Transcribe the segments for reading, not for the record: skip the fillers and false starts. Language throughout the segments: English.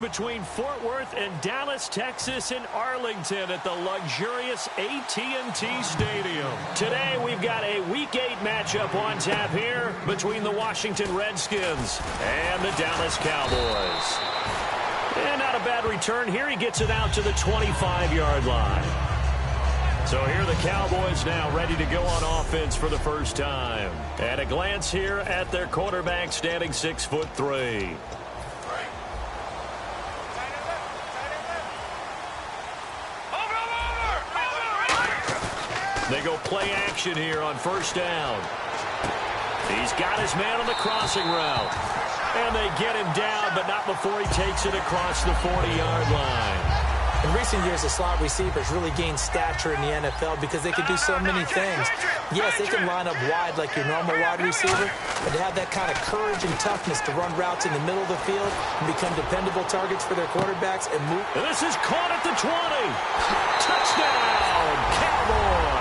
Between Fort Worth and Dallas, Texas, and Arlington at the luxurious AT&T Stadium. Today, we've got a Week 8 matchup on tap here between the Washington Redskins and the Dallas Cowboys. And not a bad return here. He gets it out to the 25-yard line. So here are the Cowboys now ready to go on offense for the first time. At a glance here at their quarterback standing 6'3". They go play action here on first down. He's got his man on the crossing route. And they get him down, but not before he takes it across the 40-yard line. In recent years, the slot receivers really gained stature in the NFL because they can do so many things. Yes, they can line up wide like your normal wide receiver, but they have that kind of courage and toughness to run routes in the middle of the field and become dependable targets for their quarterbacks and move. And this is caught at the 20. Touchdown, Cowboys.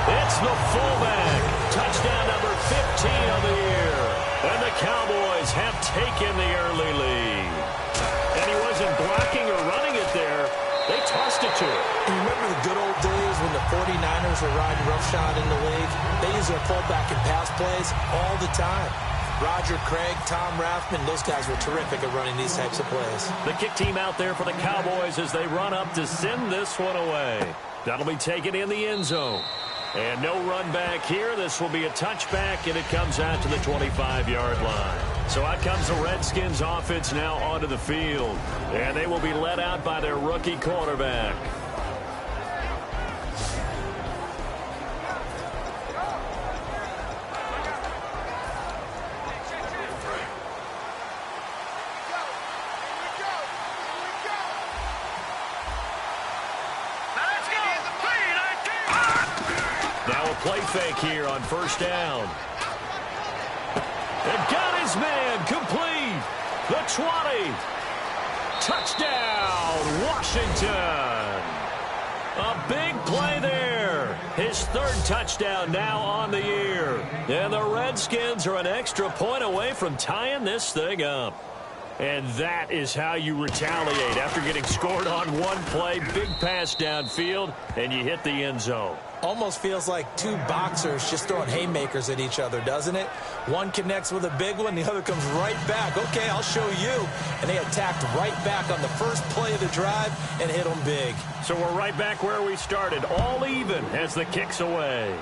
It's the fullback. Touchdown number 15 of the year. And the Cowboys have taken the early lead. And he wasn't blocking or running it there. They tossed it to him. You remember the good old days when the 49ers were riding roughshod in the league? They used their fullback in pass plays all the time. Roger Craig, Tom Rathman, those guys were terrific at running these types of plays. The kick team out there for the Cowboys as they run up to send this one away. That'll be taken in the end zone. And no run back here. This will be a touchback, and it comes out to the 25-yard line. So out comes the Redskins offense now onto the field. And they will be led out by their rookie quarterback. Play fake here on first down. And got his man complete. The 20. Touchdown, Washington. A big play there. His third touchdown now on the year. And the Redskins are an extra point away from tying this thing up. And that is how you retaliate after getting scored on one play. Big pass downfield, and you hit the end zone. Almost feels like two boxers just throwing haymakers at each other, doesn't it? One connects with a big one, the other comes right back. Okay, I'll show you. And they attacked right back on the first play of the drive and hit them big. So we're right back where we started, all even as the kick's away.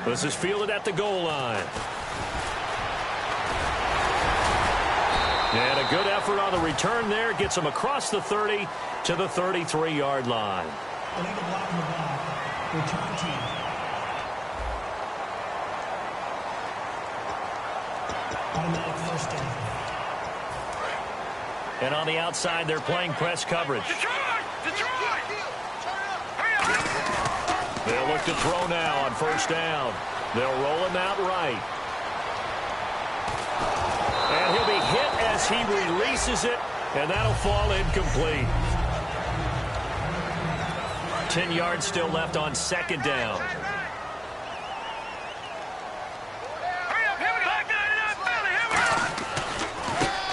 This is fielded at the goal line. And a good effort on the return there. Gets him across the 30 to the 33-yard line. Illegal block in the ball. Return team. Automatic first down. And on the outside, they're playing press coverage. Detroit! They'll look to throw now on first down. They'll roll him out right. And he'll be hit as he releases it, and that'll fall incomplete. 10 yards still left on second down.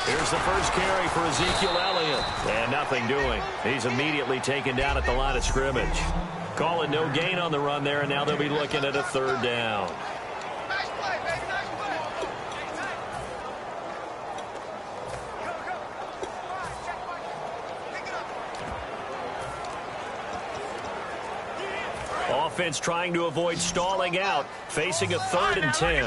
Here's the first carry for Ezekiel Elliott. And nothing doing. He's immediately taken down at the line of scrimmage. Call it no gain on the run there, and now they'll be looking at a third down. Offense trying to avoid stalling out, facing a 3rd and 10.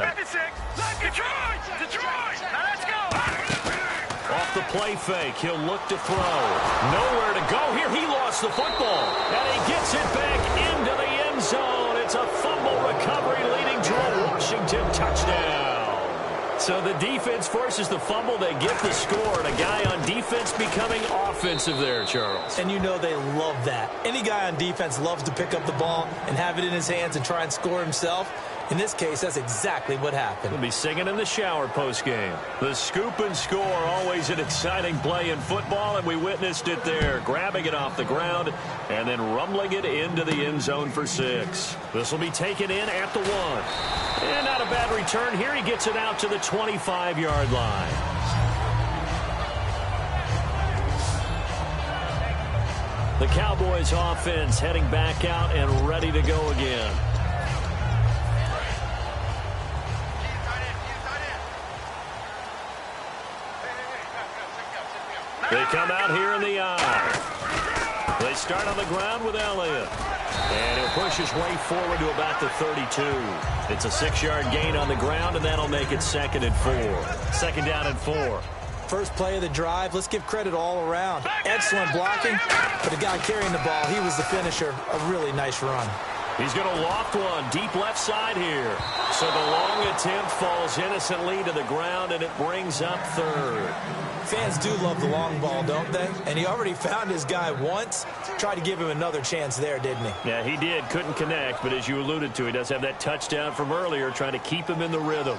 Off the play fake, he'll look to throw. Nowhere to go here. He lost the football, and he gets it back into the end zone. It's a fumble recovery leading to a Washington touchdown. So the defense forces the fumble. They get the score, and a guy on defense becoming offensive there, Charles. And you know they love that. Any guy on defense loves to pick up the ball and have it in his hands and try and score himself. In this case, that's exactly what happened. He'll be singing in the shower postgame. The scoop and score, always an exciting play in football, and we witnessed it there, grabbing it off the ground and then rumbling it into the end zone for 6. This will be taken in at the 1. And not a bad return here. He gets it out to the 25-yard line. The Cowboys offense heading back out and ready to go again. They come out here in the eye. They start on the ground with Elliott. And he'll push his way forward to about the 32. It's a 6-yard gain on the ground, and that'll make it 2nd and 4. Second down and 4. First play of the drive, let's give credit all around. Excellent blocking, but the guy carrying the ball, he was the finisher. A really nice run. He's going to loft one deep left side here. So the long attempt falls innocently to the ground, and it brings up 3rd. Fans do love the long ball, don't they? And he already found his guy once. Tried to give him another chance there, didn't he? Yeah, he did. Couldn't connect, but as you alluded to, he does have that touchdown from earlier, trying to keep him in the rhythm.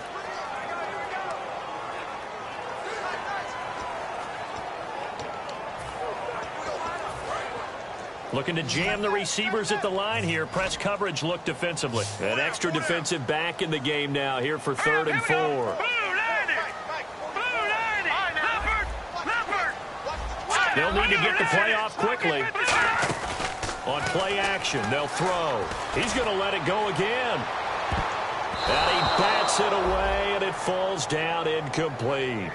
Looking to jam the receivers at the line here. Press coverage look defensively. An extra defensive back in the game now here for 3rd and 4. They'll need to get the play off quickly. On play action, they'll throw. He's going to let it go again. And he bats it away, and it falls down incomplete.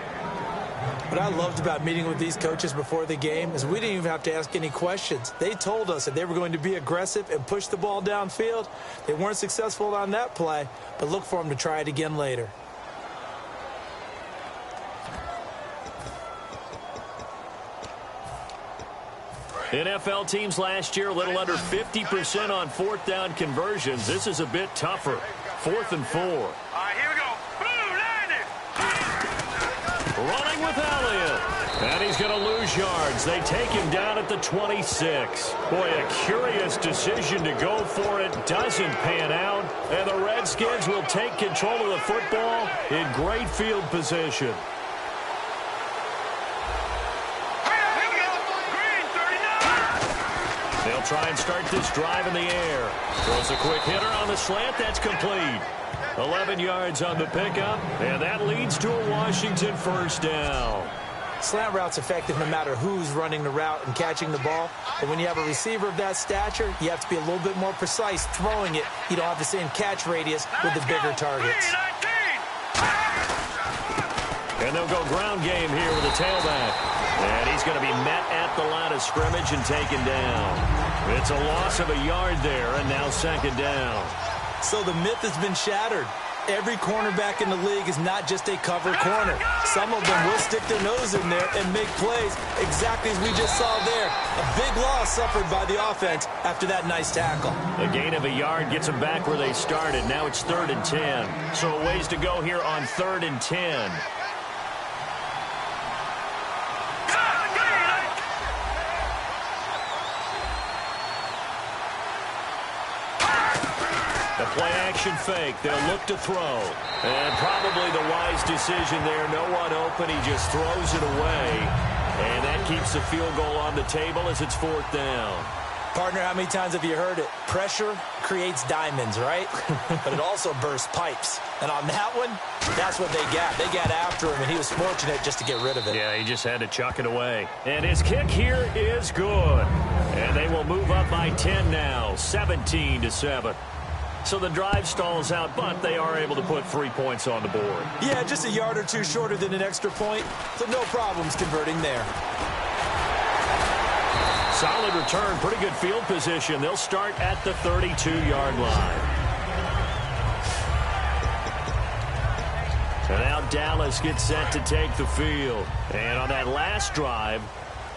What I loved about meeting with these coaches before the game is we didn't even have to ask any questions. They told us that they were going to be aggressive and push the ball downfield. They weren't successful on that play, but look for them to try it again later. NFL teams last year a little under 50% on 4th down conversions. This is a bit tougher. 4th and 4. All right, here we go. Running with Elliott. And he's going to lose yards. They take him down at the 26. Boy, a curious decision to go for it. Doesn't pan out. And the Redskins will take control of the football in great field position. They'll try and start this drive in the air. Throws a quick hitter on the slant. That's complete. 11 yards on the pickup, and that leads to a Washington 1st down. Slant route's effective no matter who's running the route and catching the ball. But when you have a receiver of that stature, you have to be a little bit more precise throwing it. You don't have the same catch radius with the bigger targets. And they'll go ground game here with a tailback. And he's going to be met at the line of scrimmage and taken down. It's a loss of a yard there, and now 2nd down. So the myth has been shattered. Every cornerback in the league is not just a cover corner. Some of them will stick their nose in there and make plays exactly as we just saw there. A big loss suffered by the offense after that nice tackle. A gain of a yard gets them back where they started. Now it's 3rd and 10. So a ways to go here on 3rd and 10. The play-action fake. They'll look to throw. And probably the wise decision there. No one open. He just throws it away. And that keeps the field goal on the table as it's 4th down. Partner, how many times have you heard it? Pressure creates diamonds, right? But it also bursts pipes. And on that one, that's what they got. They got after him, and he was fortunate just to get rid of it. Yeah, he just had to chuck it away. And his kick here is good. And they will move up by 10 now, 17-7. So the drive stalls out, but they are able to put 3 points on the board. Yeah, just a yard or two shorter than an extra point, so no problems converting there. Solid return, pretty good field position. They'll start at the 32-yard line. And now Dallas gets set to take the field. And on that last drive,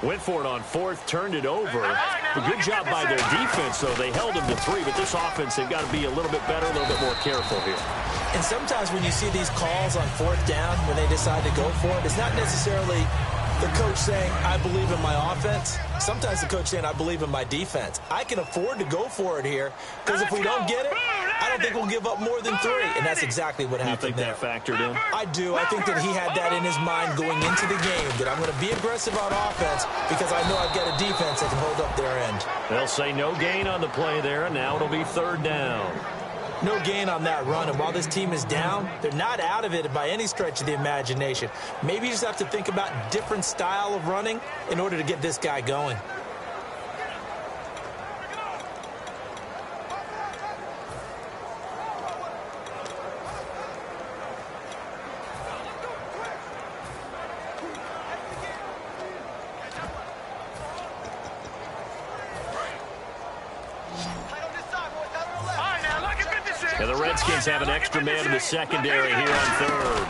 went for it on 4th, turned it over. A good job by their defense, though. They held them to 3, but this offense, they've got to be a little bit better, a little bit more careful here. And sometimes when you see these calls on 4th down, when they decide to go for it, it's not necessarily the coach saying, I believe in my offense. Sometimes the coach saying, I believe in my defense. I can afford to go for it here, because if we don't get it, I don't think we'll give up more than 3. And that's exactly what happened there. You think that factored in? I do. I think that he had that in his mind going into the game, that I'm going to be aggressive on offense because I know I've got a defense that can hold up their end. They'll say no gain on the play there, and now it'll be 3rd down. No gain on that run, and while this team is down, they're not out of it by any stretch of the imagination. Maybe you just have to think about different style of running in order to get this guy going. Redskins have an extra man in the secondary here on third.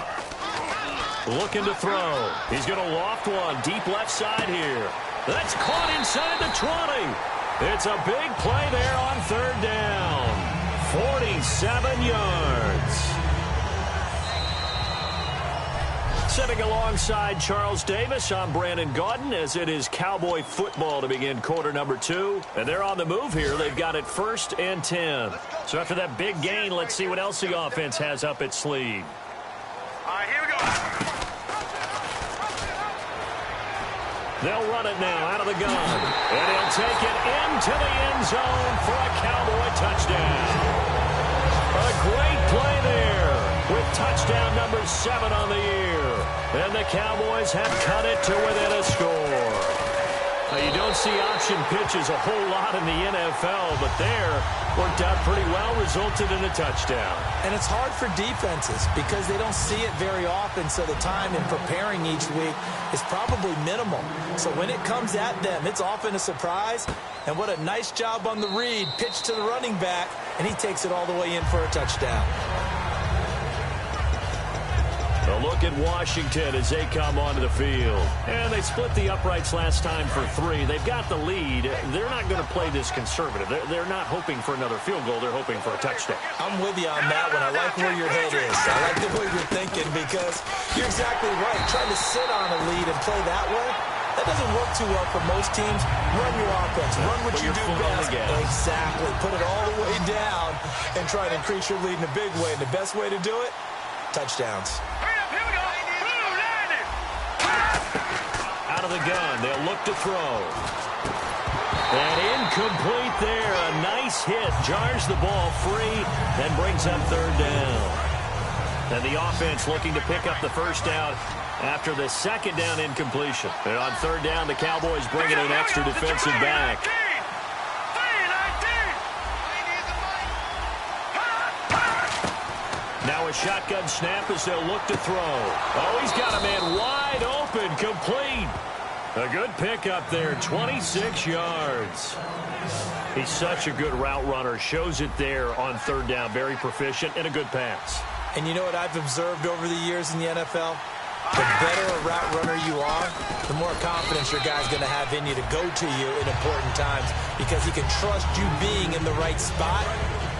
Looking to throw. He's going to loft one deep left side here. That's caught inside the 20. It's a big play there on third down. 47 yards. Sitting alongside Charles Davis, I'm Brandon Gaudin, as it is Cowboy football to begin quarter number 2. And they're on the move here. They've got it 1st and 10. So after that big gain, let's see what else the offense has up its sleeve. All right, here we go. They'll run it now out of the gun. And he'll take it into the end zone for a Cowboy touchdown. A great play there with touchdown number 7 on the year. And the Cowboys have cut it to within a score. Now, you don't see option pitches a whole lot in the NFL, but there worked out pretty well, resulted in a touchdown. And it's hard for defenses because they don't see it very often, so the time in preparing each week is probably minimal. So when it comes at them, it's often a surprise. And what a nice job on the read. Pitch to the running back, and he takes it all the way in for a touchdown. A look at Washington as they come onto the field. And they split the uprights last time for 3. They've got the lead. They're not going to play this conservative. They're not hoping for another field goal. They're hoping for a touchdown. I'm with you on that one. I like where your head is. I like the way you're thinking because you're exactly right. Trying to sit on a lead and play that way, that doesn't work too well for most teams. Run your offense. Run what you do best. Exactly. Put it all the way down and try to increase your lead in a big way. And the best way to do it, touchdowns. Out of the gun, they'll look to throw. And incomplete there. A nice hit. Jars the ball free and brings up third down. And the offense looking to pick up the first down after the second down incompletion. And on third down, the Cowboys bring in an extra defensive back. Now a shotgun snap as they'll look to throw. Oh, he's got a man wide open, complete. A good pickup there, 26 yards. He's such a good route runner. Shows it there on third down. Very proficient and a good pass. And you know what I've observed over the years in the NFL? The better a route runner you are, the more confidence your guy's going to have in you to go to you in important times because he can trust you being in the right spot,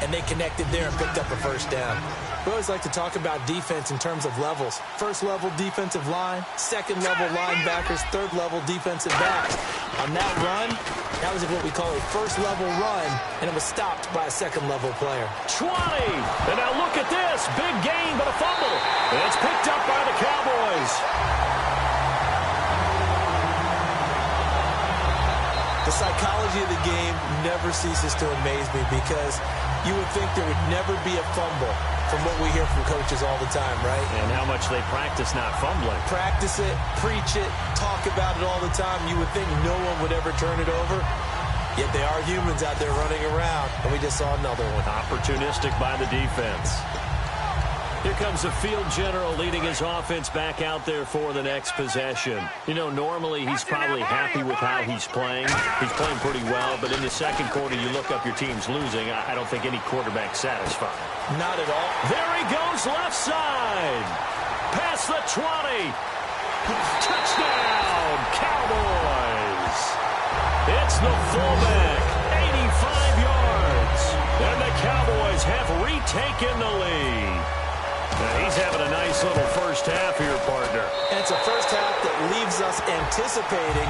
and they connected there and picked up a first down. We always like to talk about defense in terms of levels. First level defensive line, second level linebackers, third level defensive backs. On that run, that was what we call a first level run, and it was stopped by a second level player. 20! And now look at this. Big gain, but a fumble. And it's picked up by the Cowboys. The psychology of the game never ceases to amaze me because you would think there would never be a fumble from what we hear from coaches all the time, right? And how much they practice not fumbling. Practice it, preach it, talk about it all the time. You would think no one would ever turn it over. Yet they are humans out there running around, and we just saw another one. Opportunistic by the defense. Here comes the field general leading his offense back out there for the next possession. You know, normally he's probably happy with how he's playing. He's playing pretty well, but in the second quarter, you look up your team's losing. I don't think any quarterback's satisfied. Not at all. There he goes left side. Past the 20. Touchdown, Cowboys. It's the fullback, 85 yards. And the Cowboys have retaken the lead. Now he's having a nice little first half here, partner. And it's a first half that leaves us anticipating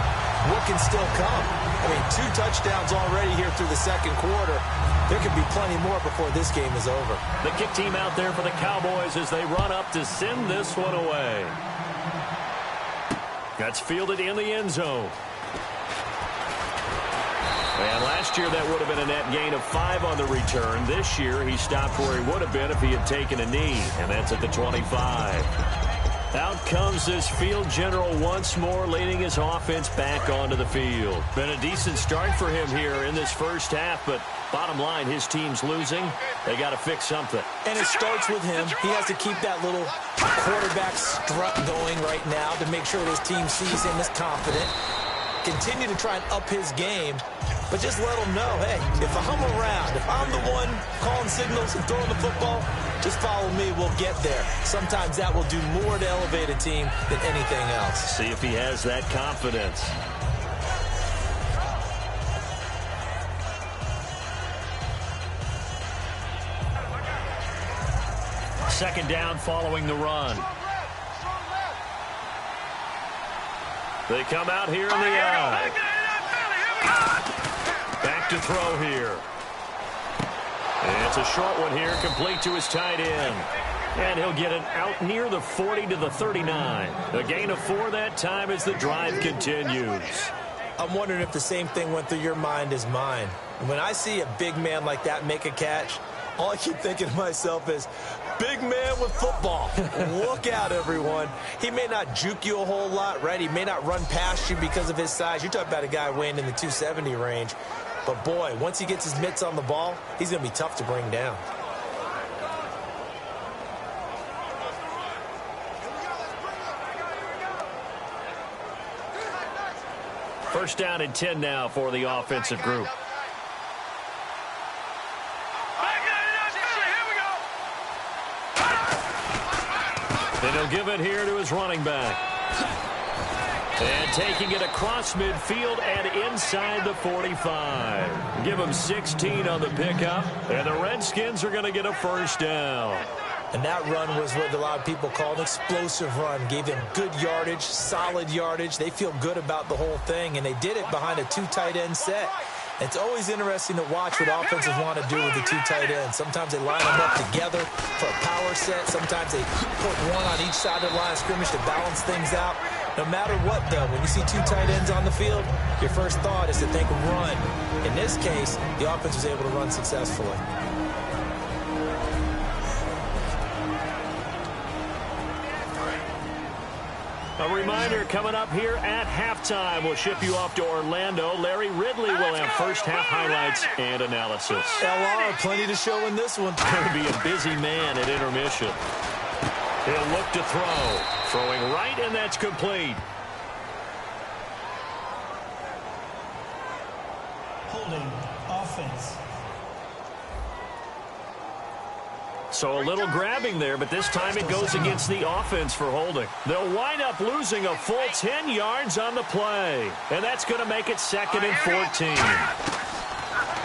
what can still come. I mean, 2 touchdowns already here through the second quarter. There could be plenty more before this game is over. The kick team out there for the Cowboys as they run up to send this one away. That's fielded in the end zone. And last year, that would have been a net gain of 5 on the return. This year, he stopped where he would have been if he had taken a knee, and that's at the 25. Out comes this field general once more, leading his offense back onto the field. Been a decent start for him here in this first half, but bottom line, his team's losing. They got to fix something. And it starts with him. He has to keep that little quarterback strut going right now to make sure his team sees him as confident. Continue to try and up his game. but just let them know, hey, if I'm around, if I'm the one calling signals and throwing the football, just follow me, we'll get there. Sometimes that will do more to elevate a team than anything else. See if he has that confidence. Second down following the run. They come out here in the eye. Back to throw here. And it's a short one here, complete to his tight end. And he'll get it out near the 40 to the 39. A gain of 4 that time as the drive continues. I'm wondering if the same thing went through your mind as mine. When I see a big man like that make a catch, all I keep thinking to myself is, big man with football. Look out, everyone. He may not juke you a whole lot, right? He may not run past you because of his size. You're talking about a guy weighing in the 270 range. But, boy, once he gets his mitts on the ball, he's going to be tough to bring down. First down and 10 now for the offensive group. And he'll give it here to his running back. And taking it across midfield and inside the 45. Give him 16 on the pickup. And the Redskins are going to get a first down. And that run was what a lot of people call an explosive run. Gave them good yardage, solid yardage. They feel good about the whole thing, and they did it behind a 2 tight end set. It's always interesting to watch what offenses want to do with the 2 tight ends. Sometimes they line them up together for a power set. Sometimes they put one on each side of the line of scrimmage to balance things out. No matter what, though, when you see 2 tight ends on the field, your first thought is to think run. In this case, the offense was able to run successfully. A reminder, coming up here at halftime, we'll ship you off to Orlando. Larry Ridley will have first-half highlights and analysis. LR, plenty to show in this one. Going to be a busy man at intermission. He'll look to throw. Throwing right, and that's complete. Holding offense. So a little grabbing there, but this time it goes against the offense for holding. They'll wind up losing a full 10 yards on the play. And that's going to make it 2nd and 14.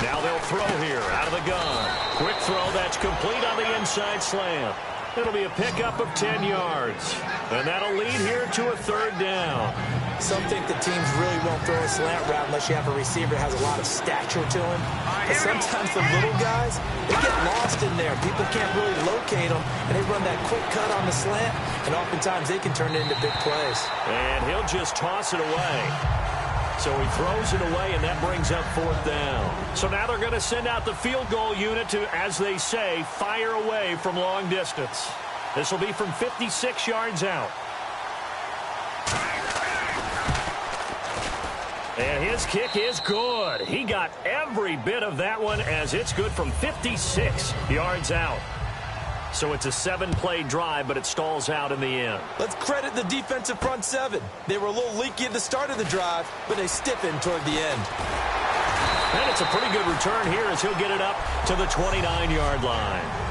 Now they'll throw here out of the gun. Quick throw, that's complete on the inside slant. It'll be a pickup of 10 yards. And that'll lead here to a 3rd down. Some think the teams really won't throw a slant route unless you have a receiver that has a lot of stature to him. But sometimes the little guys, they get lost in there. People can't really locate them, and they run that quick cut on the slant, and oftentimes they can turn it into big plays. And he'll just toss it away. So he throws it away, and that brings up 4th down. So now they're going to send out the field goal unit to, as they say, fire away from long distance. This will be from 56 yards out. And his kick is good. He got every bit of that one as it's good from 56 yards out. So it's a 7-play drive, but it stalls out in the end. Let's credit the defensive front 7. They were a little leaky at the start of the drive, but they stiffened toward the end. And it's a pretty good return here as he'll get it up to the 29-yard line.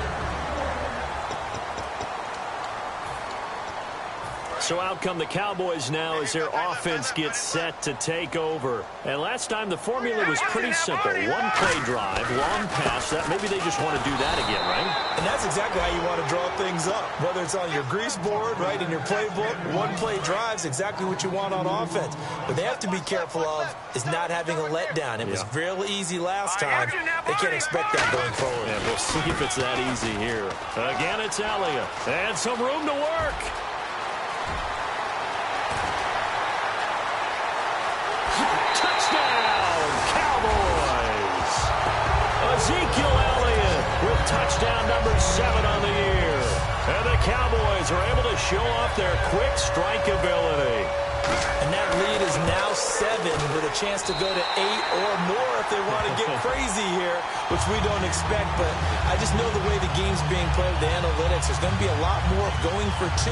So out come the Cowboys now as their offense gets set to take over. And last time the formula was pretty simple. 1-play drive, long pass. That maybe they just want to do that again, right? And that's exactly how you want to draw things up. Whether it's on your grease board, right, in your playbook, 1-play drive's exactly what you want on offense. What they have to be careful of is not having a letdown. It was real easy last time. They can't expect that going forward. Yeah, we'll see if it's that easy here. Again, it's Elliott. And some room to work. Touchdown, Cowboys! Ezekiel Elliott with touchdown number 7 on the year. And the Cowboys are able to show off their quick strike ability. And that lead is now 7. with a chance to go to 8 or more if they want to get crazy here, which we don't expect. But I just know the way the game's being played with the analytics, there's going to be a lot more of going for 2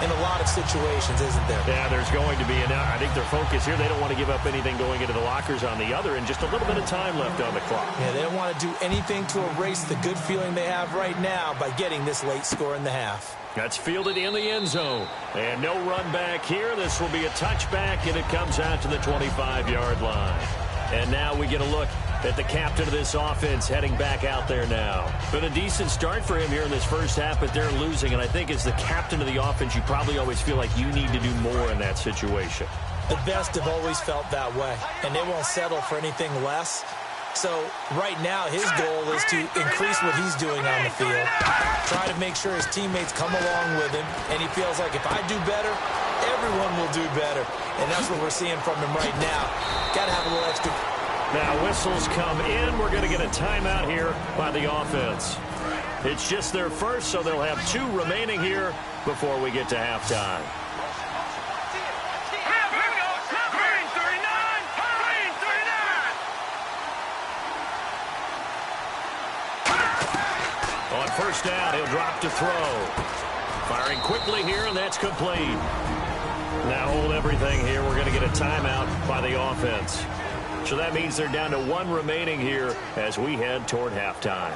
in a lot of situations, isn't there? Yeah, there's going to be. And I think their focus here, they don't want to give up anything going into the lockers on the other, and just a little bit of time left on the clock. Yeah, they don't want to do anything to erase the good feeling they have right now by getting this late score in the half. That's fielded in the end zone. And no run back here. This will be a touchback, and it comes out to the 25-yard line. And now we get a look at the captain of this offense heading back out there now. Been a decent start for him here in this first half, but they're losing. And I think as the captain of the offense, you probably always feel like you need to do more in that situation. The best have always felt that way, and they won't settle for anything less. So right now his goal is to increase what he's doing on the field, try to make sure his teammates come along with him, and he feels like if I do better, everyone will do better. And that's what we're seeing from him right now. Got to have a little extra. Now whistles come in. We're going to get a timeout here by the offense. It's just their first, so they'll have 2 remaining here before we get to halftime. On first down, he'll drop to throw. Firing quickly here, and that's complete. Now hold everything here. We're going to get a timeout by the offense. So that means they're down to 1 remaining here as we head toward halftime.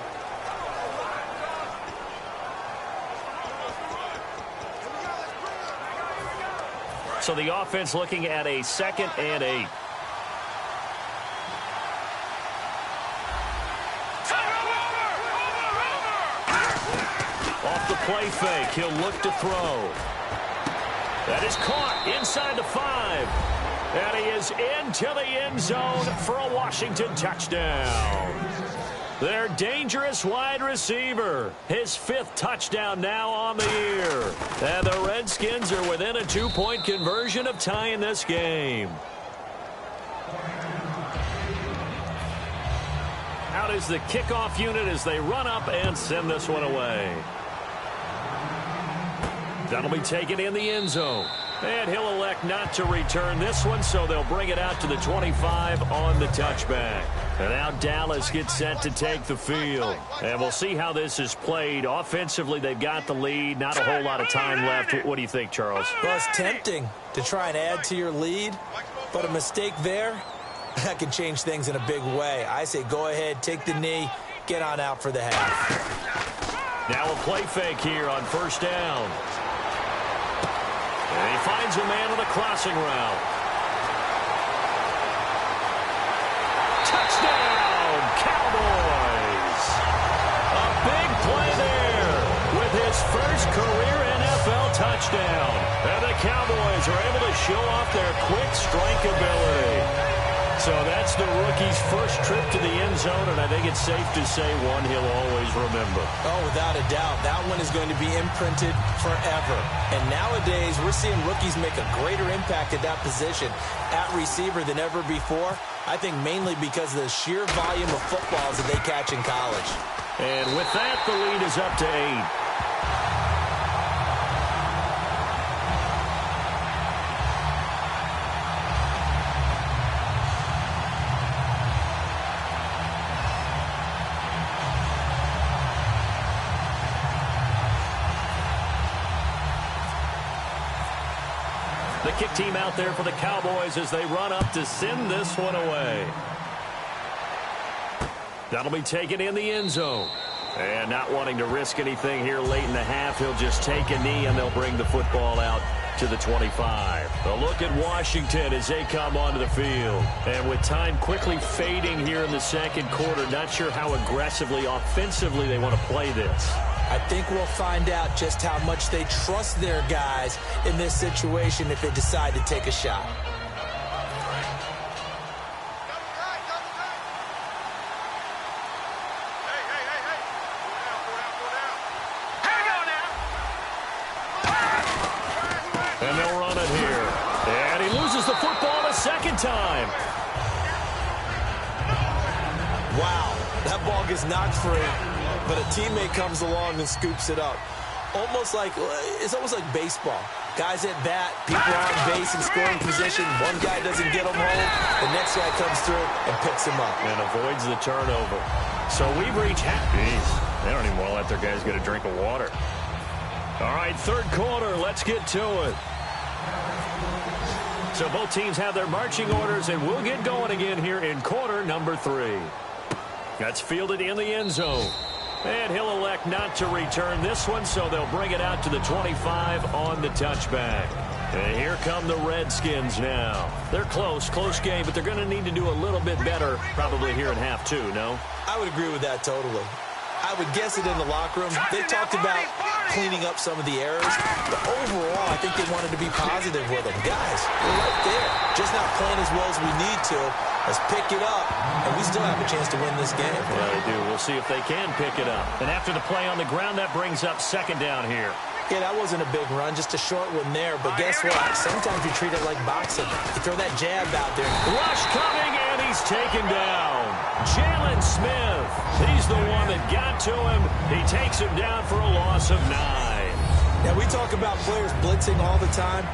So the offense looking at a 2nd and 8. Off the play fake, he'll look to throw. That is caught inside the 5. And he is into the end zone for a Washington touchdown. Their dangerous wide receiver. His 5th touchdown now on the year. And the Redskins are within a 2-point conversion of tying this game. Out is the kickoff unit as they run up and send this one away. That'll be taken in the end zone. And he'll elect not to return this one, so they'll bring it out to the 25 on the touchback. And now Dallas gets set to take the field. And we'll see how this is played. Offensively, they've got the lead. Not a whole lot of time left. What do you think, Charles? Well, it's tempting to try and add to your lead, but a mistake there, that can change things in a big way. I say go ahead, take the knee, get on out for the half. Now a play fake here on first down. And he finds a man on a crossing route. Touchdown, Cowboys! A big play there with his first career NFL touchdown. And the Cowboys are able to show off their quick strike ability. So that's the rookie's first trip to the end zone, and I think it's safe to say one he'll always remember. Oh, without a doubt. That one is going to be imprinted forever. And nowadays, we're seeing rookies make a greater impact at that position at receiver than ever before. I think mainly because of the sheer volume of footballs that they catch in college. And with that, the lead is up to 8. The kick team out there for the Cowboys as they run up to send this one away. That'll be taken in the end zone. And not wanting to risk anything here late in the half, he'll just take a knee and they'll bring the football out to the 25. A look at Washington as they come onto the field. And with time quickly fading here in the second quarter, not sure how aggressively, offensively they want to play this. I think we'll find out just how much they trust their guys in this situation if they decide to take a shot. And they'll run it here. And he loses the football a second time. Wow, that ball gets knocked free, but a teammate comes along and scoops it up. Almost like, it's almost like baseball. Guys at bat, people are on base in scoring position. One guy doesn't get them home. The next guy comes through and picks him up. And avoids the turnover. So we've reached half. Jeez, they don't even want to let their guys get a drink of water. All right, third quarter. Let's get to it. So both teams have their marching orders, and we'll get going again here in quarter number 3. That's fielded in the end zone. And he'll elect not to return this one, so they'll bring it out to the 25 on the touchback. And here come the Redskins now. They're close game, but they're going to need to do a little bit better probably here in half 2, no? I would agree with that totally. I would guess it in the locker room. They talked about cleaning up some of the errors, but overall, I think they wanted to be positive with them. Guys, we're right there. Just not playing as well as we need to. Let's pick it up, and we still have a chance to win this game. Yeah, they do. We'll see if they can pick it up. And after the play on the ground, that brings up second down here. Yeah, that wasn't a big run, just a short one there. But guess what? Sometimes you treat it like boxing. You throw that jab out there. Rush coming, and he's taken down. Jalen Smith. He's the one that got to him. He takes him down for a loss of 9. Now, we talk about players blitzing all the time.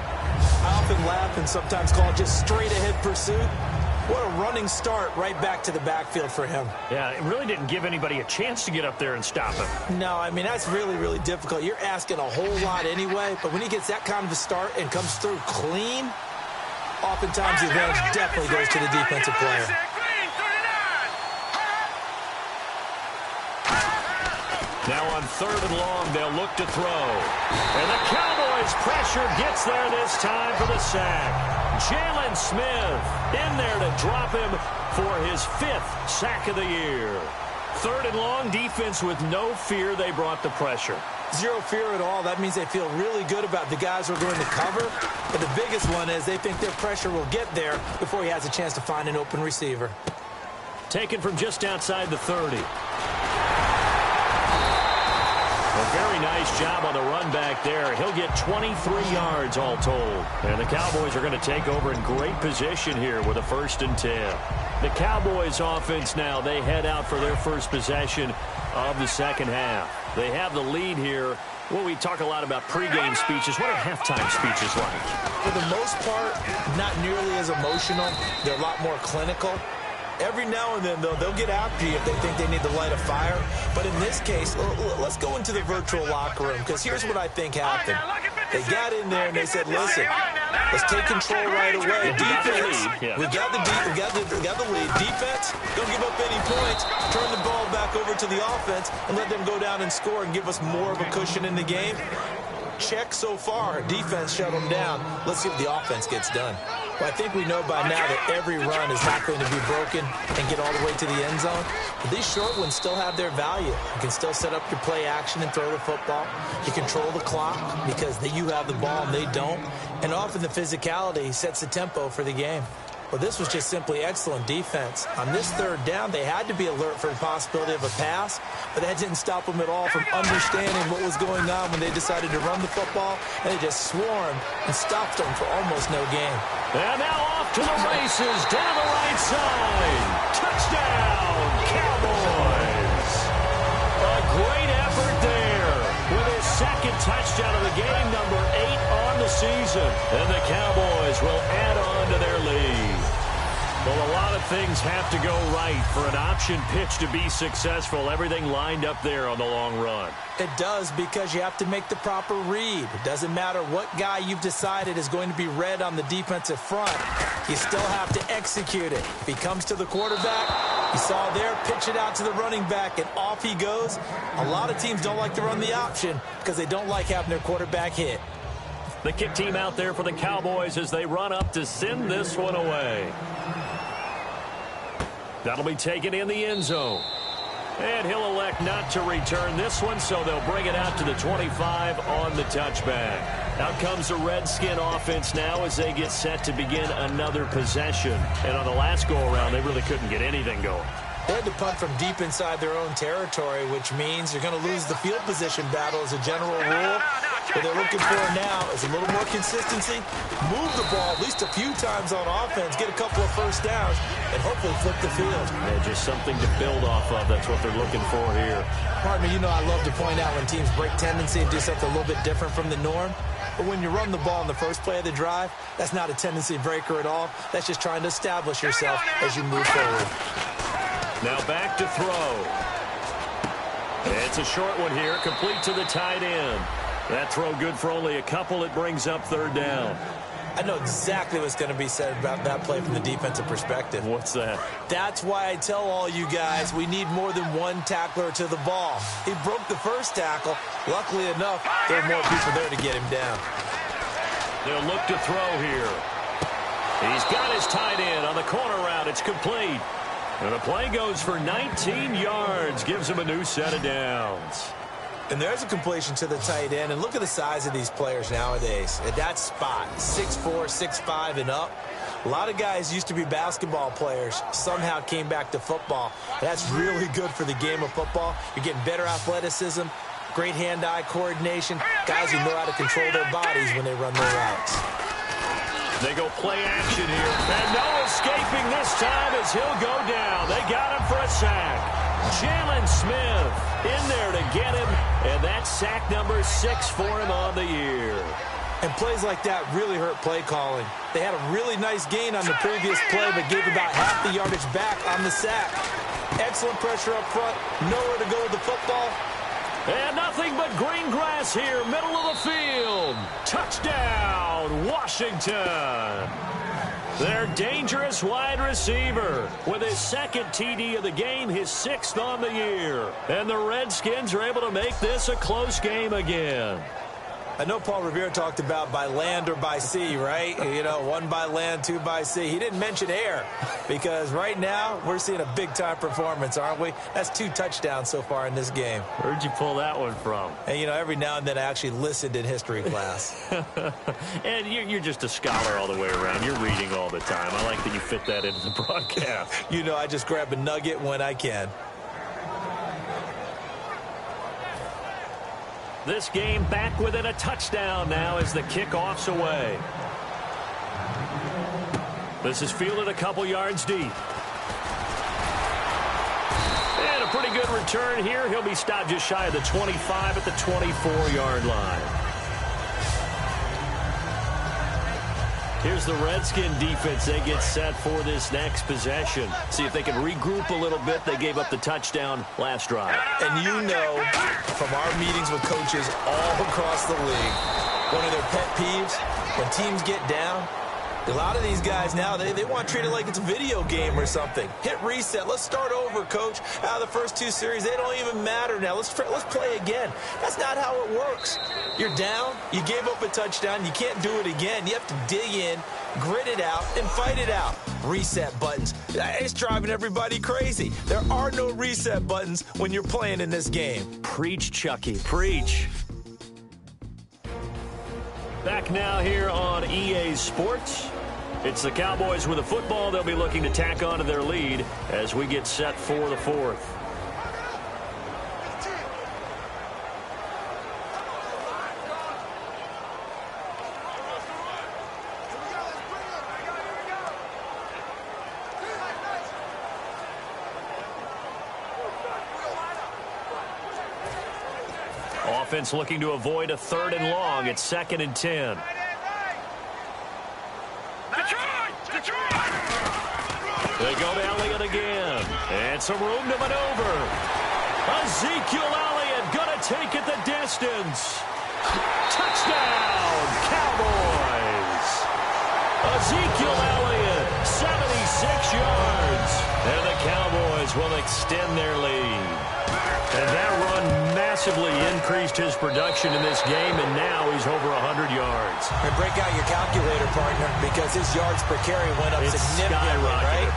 I often laugh and sometimes call it just straight-ahead pursuit. What a running start right back to the backfield for him. Yeah, it really didn't give anybody a chance to get up there and stop him. No, I mean, that's really, really difficult. You're asking a whole lot anyway, but when he gets that kind of a start and comes through clean, oftentimes the advantage definitely goes to the defensive player. Now on third and long, they'll look to throw. And the Cowboys' pressure gets there this time for the sack. Jalen Smith in there to drop him for his 5th sack of the year. Third and long, defense with no fear. They brought the pressure. Zero fear at all. That means they feel really good about the guys who are going to cover. But the biggest one is they think their pressure will get there before he has a chance to find an open receiver. Taken from just outside the 30. A very nice job on the run back there. He'll get 23 yards all told. And the Cowboys are going to take over in great position here with a 1st and 10. The Cowboys offense now, they head out for their first possession of the second half. They have the lead here. Well, we talk a lot about pregame speeches. What are halftime speeches like? For the most part, not nearly as emotional. They're a lot more clinical. Every now and then, though, they'll get after you if they think they need to light a fire. But in this case, let's go into the virtual locker room, because here's what I think happened. They got in there and they said, listen, let's take control right away. Defense, we got the lead. Defense, don't give up any points. Turn the ball back over to the offense and let them go down and score and give us more of a cushion in the game. Check so far. Defense shut them down. Let's see if the offense gets done. Well, I think we know by now that every run is not going to be broken and get all the way to the end zone. But these short ones still have their value. You can still set up your play action and throw the football. You control the clock because you have the ball and they don't. And often the physicality sets the tempo for the game. Well, this was just simply excellent defense. On this third down, they had to be alert for the possibility of a pass, but that didn't stop them at all from understanding what was going on when they decided to run the football, and they just swarmed and stopped them for almost no gain. And now off to the races, down the right side. Touchdown, Cowboys. A great effort there with his 2nd touchdown of the game, number 8 on the season. And the Cowboys will add on to their lead. Well, a lot of things have to go right for an option pitch to be successful. Everything lined up there on the long run. It does, because you have to make the proper read. It doesn't matter what guy you've decided is going to be read on the defensive front. You still have to execute it. If he comes to the quarterback, you saw there, pitch it out to the running back, and off he goes. A lot of teams don't like to run the option because they don't like having their quarterback hit. The kick team out there for the Cowboys as they run up to send this one away. That'll be taken in the end zone. And he'll elect not to return this one, so they'll bring it out to the 25 on the touchback. Out comes the Redskin offense now as they get set to begin another possession. And on the last go-around, they really couldn't get anything going. They had to punt from deep inside their own territory, which means you're going to lose the field position battle as a general rule. What they're looking for now is a little more consistency, move the ball at least a few times on offense, get a couple of first downs, and hopefully flip the field. Yeah, just something to build off of. That's what they're looking for here. Partner, you know I love to point out when teams break tendency and do something a little bit different from the norm. But when you run the ball in the first play of the drive, that's not a tendency breaker at all. That's just trying to establish yourself as you move forward. Now back to throw. It's a short one here, complete to the tight end. That throw good for only a couple. It brings up third down. I know exactly what's going to be said about that play from the defensive perspective. What's that? That's why I tell all you guys we need more than one tackler to the ball. He broke the first tackle. Luckily enough, there are more people there to get him down. They'll look to throw here. He's got his tight end on the corner route. It's complete. And the play goes for 19 yards. Gives him a new set of downs. And there's a completion to the tight end. And look at the size of these players nowadays. At that spot, 6'4", 6'5", and up. A lot of guys used to be basketball players, somehow came back to football. That's really good for the game of football. You're getting better athleticism, great hand-eye coordination, guys who know how to control their bodies when they run their routes. They go play action here. And no escaping this time as he'll go down. They got him for a sack. Jalen Smith in there to get him, and that's sack number 6 for him on the year. And plays like that really hurt play calling. They had a really nice gain on the previous play, but gave about half the yardage back on the sack. Excellent pressure up front, nowhere to go with the football. And nothing but green grass here, middle of the field. Touchdown, Washington. Their dangerous wide receiver with his second TD of the game, his 6th on the year. And the Redskins are able to make this a close game again. I know Paul Revere talked about by land or by sea, right? You know, 1 by land, 2 by sea. He didn't mention air because right now we're seeing a big-time performance, aren't we? That's 2 touchdowns so far in this game. Where'd you pull that one from? And, you know, every now and then I actually listened in history class. And you're just a scholar all the way around. You're reading all the time. I like that you fit that into the broadcast. You know, I just grab a nugget when I can. This game back within a touchdown now as the kickoff's away. This is fielded a couple yards deep. And a pretty good return here. He'll be stopped just shy of the 25 at the 24-yard line. Here's the Redskin defense. They get set for this next possession. See if they can regroup a little bit. They gave up the touchdown last drive. And you know from our meetings with coaches all across the league, one of their pet peeves, when teams get down, a lot of these guys now, they want to treat it like it's a video game or something. Hit reset. Let's start over, coach. Out of the first 2 series, they don't even matter now. Let's play again. That's not how it works. You're down. You gave up a touchdown. You can't do it again. You have to dig in, grit it out, and fight it out. Reset buttons. It's driving everybody crazy. There are no reset buttons when you're playing in this game. Preach, Chucky. Preach. Back now here on EA Sports. It's the Cowboys with the football. They'll be looking to tack on to their lead as we get set for the 4th. Offense looking to avoid a 3rd and long. It's 2nd and 10. They go to Elliott again. And some room to maneuver. Ezekiel Elliott going to take it the distance. Touchdown, Cowboys. Ezekiel Elliott, 76 yards. And the Cowboys will extend their lead. And that run massively increased his production in this game, and now he's over 100 yards. And break out your calculator, partner, because his yards per carry went up significantly, right?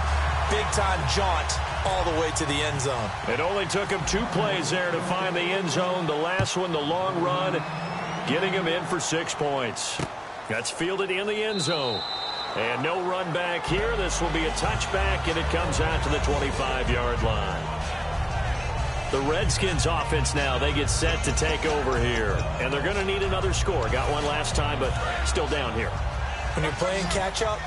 Big-time jaunt all the way to the end zone. It only took him 2 plays there to find the end zone. The last one, the long run, getting him in for 6 points. That's fielded in the end zone. And no run back here. This will be a touchback, and it comes out to the 25-yard line. The Redskins offense now, they get set to take over here. And they're going to need another score. Got one last time, but still down here. When you're playing catch-up,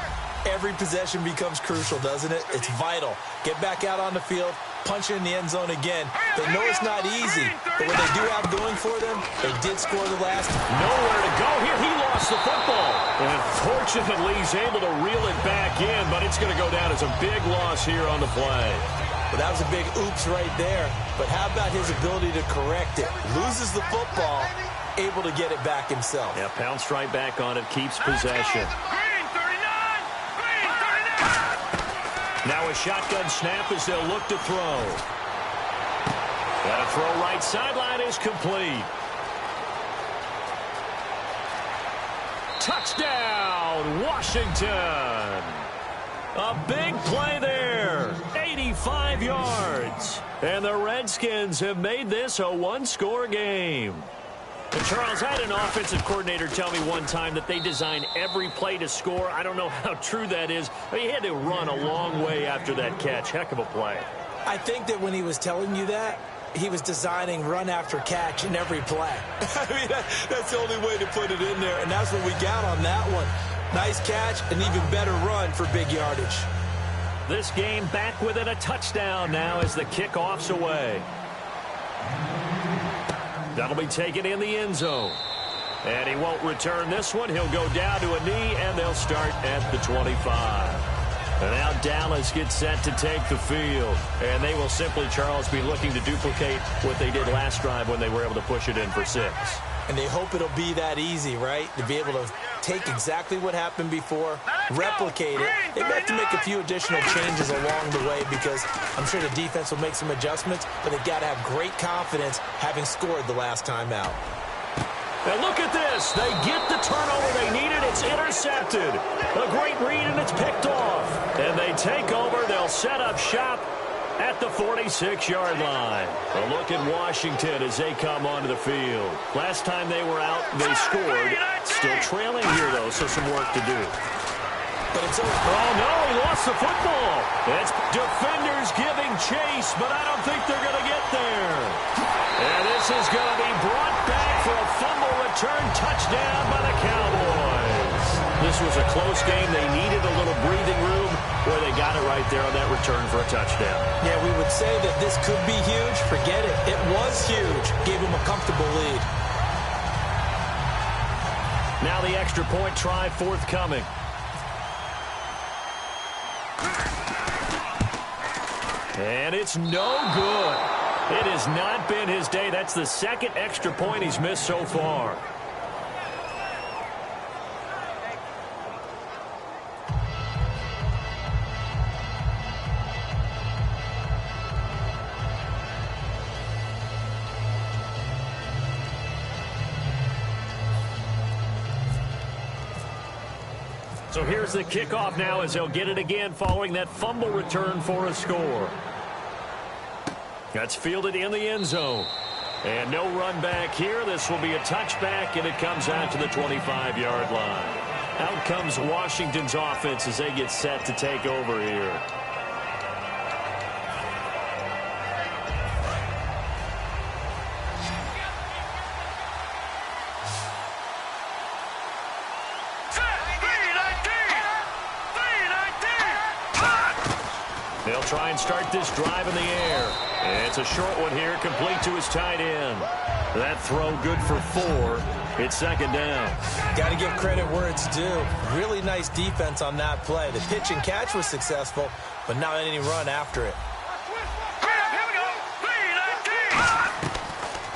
every possession becomes crucial, doesn't it? It's vital. Get back out on the field, punch it in the end zone again. They know it's not easy, but what they do have going for them, they did score the last. Nowhere to go here. He lost the football. And fortunately, he's able to reel it back in, but it's going to go down as a big loss here on the play. But that was a big oops right there. But how about his ability to correct it? Loses the football, able to get it back himself. Yeah, pounced right back on it, keeps possession. Now a shotgun snap as they'll look to throw. That throw right sideline is complete. Touchdown, Washington. A big play there, 85 yards. And the Redskins have made this a one-score game. And Charles, I had an offensive coordinator tell me one time that they design every play to score. I don't know how true that is. I mean, he had to run a long way after that catch. Heck of a play. I think that when he was telling you that, he was designing run after catch in every play. I mean, that's the only way to put it in there, and that's what we got on that one. Nice catch, an even better run for big yardage. This game back within a touchdown now as the kickoff's away. That'll be taken in the end zone. And he won't return this one. He'll go down to a knee, and they'll start at the 25. And now Dallas gets set to take the field. And they will simply, Charles, be looking to duplicate what they did last drive when they were able to push it in for 6. And they hope it'll be that easy, right? To be able to take exactly what happened before, replicate it. They may have to make a few additional changes along the way because I'm sure the defense will make some adjustments, but they've got to have great confidence having scored the last time out. And look at this. They get the turnover they needed. It's intercepted. A great read, and it's picked off. And they take over. They'll set up shop at the 46-yard line. A look at Washington as they come onto the field. Last time they were out, they scored. Still trailing here, though, so some work to do. But it's over. Oh, no, he lost the football. It's defenders giving chase, but I don't think they're going to get there. And this is going to be brought back for a fumble return touchdown by the Cowboys. This was a close game. They needed a little breathing room where they got it right there on that return for a touchdown. Yeah, we would say that this could be huge. Forget it. It was huge. Gave them a comfortable lead. Now the extra point try forthcoming. And it's no good. It has not been his day. That's the second extra point he's missed so far. So here's the kickoff now as they'll get it again following that fumble return for a score. That's fielded in the end zone. And no run back here. This will be a touchback, and it comes out to the 25-yard line. Out comes Washington's offense as they get set to take over here. They'll try and start this drive in the air. And it's a short one here, complete to his tight end. That throw good for 4. It's second down. Got to give credit where it's due. Really nice defense on that play. The pitch and catch was successful, but not any run after it.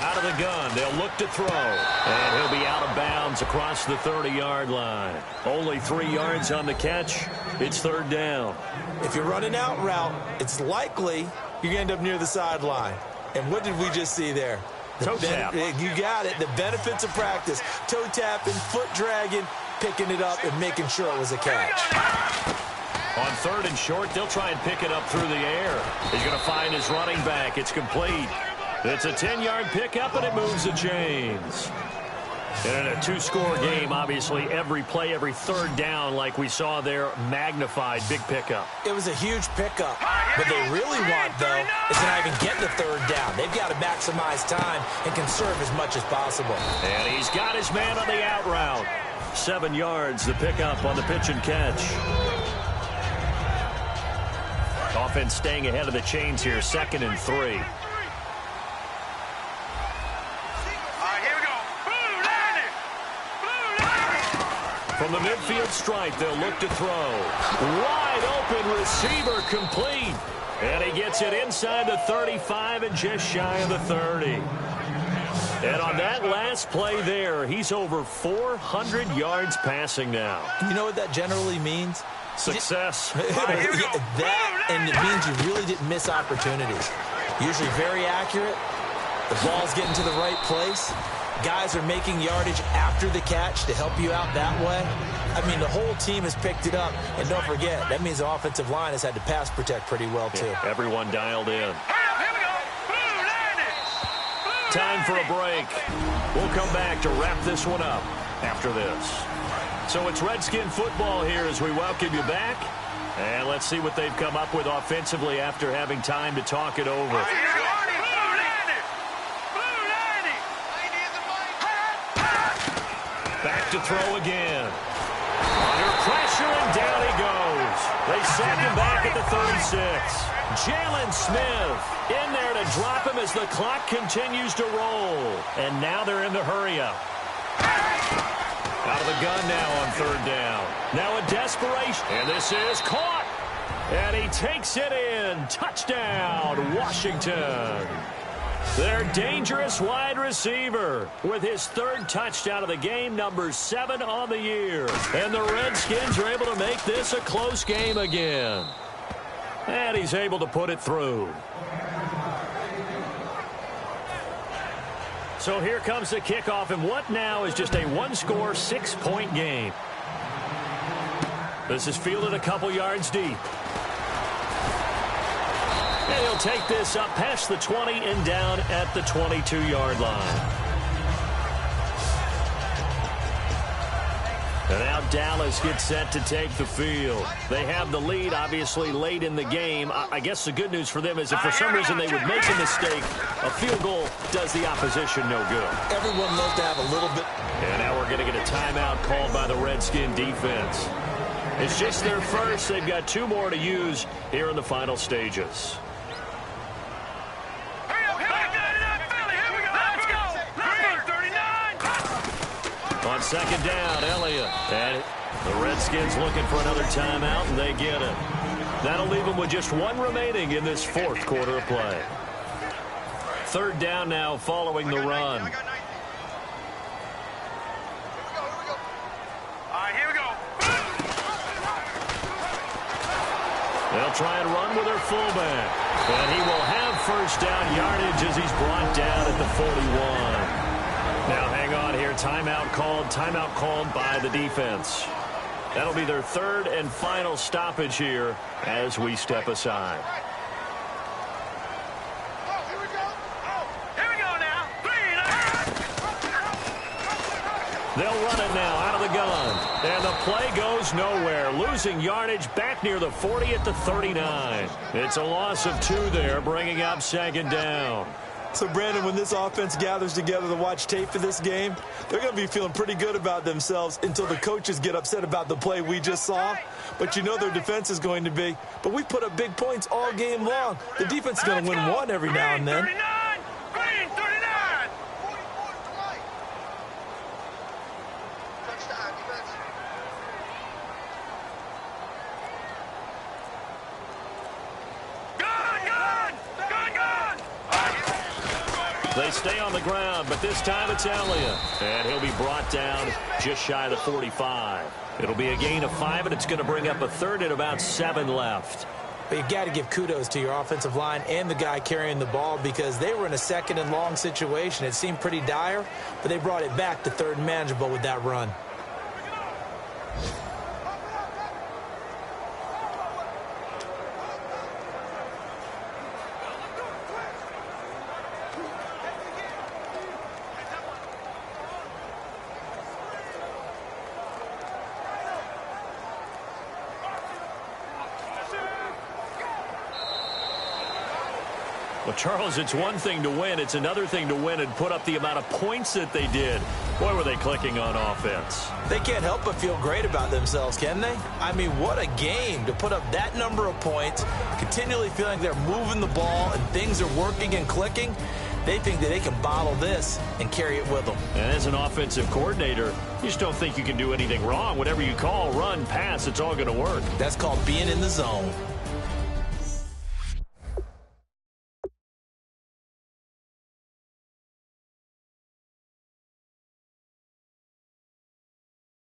Out of the gun, they'll look to throw. And he'll be out of bounds across the 30-yard line. Only 3 yards on the catch. It's third down. If you're running out route, it's likely you're going to end up near the sideline. And what did we just see there? Toe tap. You got it. The benefits of practice. Toe tapping, foot dragging, picking it up, and making sure it was a catch. On third and short, they'll try and pick it up through the air. He's going to find his running back. It's complete. It's a 10-yard pickup, and it moves the chains. And in a two-score game, obviously, every play, every third down, like we saw there, magnified. Big pickup. It was a huge pickup. What they really want, though, is to not even get the third down. They've got to maximize time and conserve as much as possible. And he's got his man on the out route. 7 yards, the pickup on the pitch and catch. Offense staying ahead of the chains here, 2nd and 3. From the midfield stripe, they'll look to throw. Wide open receiver complete. And he gets it inside the 35 and just shy of the 30. And on that last play there, he's over 400 yards passing now. You know what that generally means? Success. That, and it means you really didn't miss opportunities. Usually very accurate. The ball's getting to the right place. Guys are making yardage after the catch to help you out that way. I mean, the whole team has picked it up. And don't forget, that means the offensive line has had to pass protect pretty well, too. Yeah, everyone dialed in. Time for a break. We'll come back to wrap this one up after this. So it's Redskin football here as we welcome you back. And let's see what they've come up with offensively after having time to talk it over. Back to throw again. Under pressure, and down he goes. They sack him back at the 36. Jalen Smith in there to drop him as the clock continues to roll. And now they're in the hurry-up. Out of the gun now on 3rd down. Now a desperation. And this is caught. And he takes it in. Touchdown, Washington. Their dangerous wide receiver with his 3rd touchdown of the game, number 7 on the year. And the Redskins are able to make this a close game again. And he's able to put it through. So here comes the kickoff, and what now is just a one-score, 6-point game. This is fielded a couple yards deep. And he'll take this up past the 20 and down at the 22-yard line. And now Dallas gets set to take the field. They have the lead, obviously, late in the game. I guess the good news for them is if for some reason they would make a mistake, a field goal does the opposition no good. Everyone loves to have a little bit. And now we're going to get a timeout called by the Redskin defense. It's just their first. They've got 2 more to use here in the final stages. On 2nd down, Elliott. And the Redskins looking for another timeout, and they get it. That'll leave them with just 1 remaining in this 4th quarter of play. 3rd down now following the run. Here we go. They'll try and run with their fullback. And he will have 1st down yardage as he's brought down at the 41. Now hang on here. Timeout called by the defense. That'll be their 3rd and final stoppage here as we step aside. Here we go now. They'll run it now out of the gun. And the play goes nowhere. Losing yardage back near the 40 at the 39. It's a loss of 2 there, bringing up 2nd down. So, Brandon, when this offense gathers together to watch tape for this game, they're going to be feeling pretty good about themselves until the coaches get upset about the play we just saw. But you know their defense is going to be. But we put up big points all game long. The defense is going to win one every now and then. They stay on the ground, but this time it's Elliott. And he'll be brought down just shy of the 45. It'll be a gain of 5, and it's going to bring up a 3rd and about 7 left. But you've got to give kudos to your offensive line and the guy carrying the ball because they were in a 2nd and long situation. It seemed pretty dire, but they brought it back to 3rd and manageable with that run. Well, Charles, it's one thing to win. It's another thing to win and put up the amount of points that they did. Boy, were they clicking on offense. They can't help but feel great about themselves, can they? I mean, what a game to put up that number of points, continually feeling they're moving the ball and things are working and clicking. They think that they can bottle this and carry it with them. And as an offensive coordinator, you just don't think you can do anything wrong. Whatever you call, run, pass, it's all going to work. That's called being in the zone.